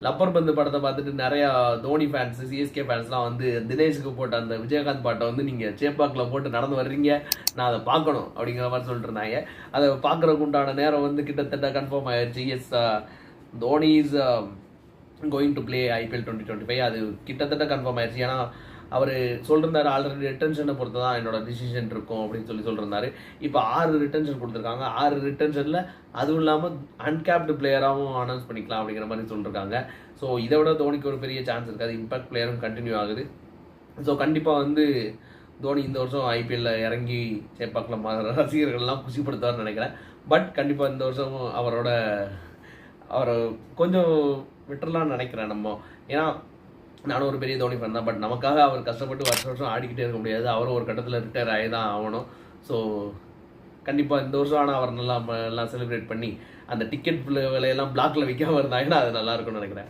Rubber பந்து படத்தை பார்த்துட்டு நிறையா தோனி ஃபேன்ஸ் சிஎஸ்கே ஃபேன்ஸ்லாம் வந்து தினேஷுக்கு போட்ட அந்த விஜயகாந்த் பாட்டை வந்து நீங்கள் சேப்பாக்கில் போட்டு நடந்து வர்றீங்க, நான் அதை பார்க்கணும் அப்படிங்கிற மாதிரி சொல்லிட்டு இருந்தாங்க. அதை பார்க்குறதுக்கு உண்டான நேரம் வந்து கிட்டத்தட்ட கன்ஃபார்ம் ஆயிடுச்சு. Yes, Dhoni is going to play IPL 2025. அது கிட்டத்தட்ட கன்ஃபார்ம் ஆயிடுச்சு. ஏன்னா அவர் சொல்லிருந்தாரு ஆல்ரெடி ரிட்டன்ஷனை பொறுத்து தான் என்னோட டிசிஷன் இருக்கும் அப்படின்னு சொல்லியிருந்தாரு. இப்போ 6 ரிட்டன்ஷன் கொடுத்துருக்காங்க. 6 ரிட்டன்ஷனில் அதுவும் இல்லாமல் அன்கேப்டு பிளேயராகவும் அனௌன்ஸ் பண்ணிக்கலாம் அப்படிங்கிற மாதிரி சொல்லியிருக்காங்க. ஸோ இதை விட தோனிக்கு ஒரு பெரிய சான்ஸ் இருக்காது. இம்பாக்ட் பிளேயரும் கண்டினியூ ஆகுது. ஸோ கண்டிப்பாக வந்து தோனி இந்த வருஷம் ஐபிஎல்ல இறங்கி சேப்பாக்கில் ரசிகர்கள்லாம் குஷிப்படுத்துவார்னு நினைக்கிறேன். பட் கண்டிப்பாக இந்த வருஷம் அவரை கொஞ்சம் விட்டுறலாம்னு நினைக்கிறேன் நம்ம. ஏன்னா நானும் ஒரு பெரிய தோனி ஃபேன் தான். பட் நமக்காக அவர் கஷ்டப்பட்டு வருஷம் ஆடிக்கிட்டே இருக்க முடியாது. அவரும் ஒரு கட்டத்தில் ரிட்டையர் ஆகி தான் ஆகணும். ஸோ கண்டிப்பாக இந்த வருஷம் ஆனால் அவர் நல்லா எல்லாம் செலிப்ரேட் பண்ணி அந்த டிக்கெட் விலையெல்லாம் பிளாக்ல விற்காம இருந்தாங்கன்னா அது நல்லா இருக்கும்னு நினைக்கிறேன்.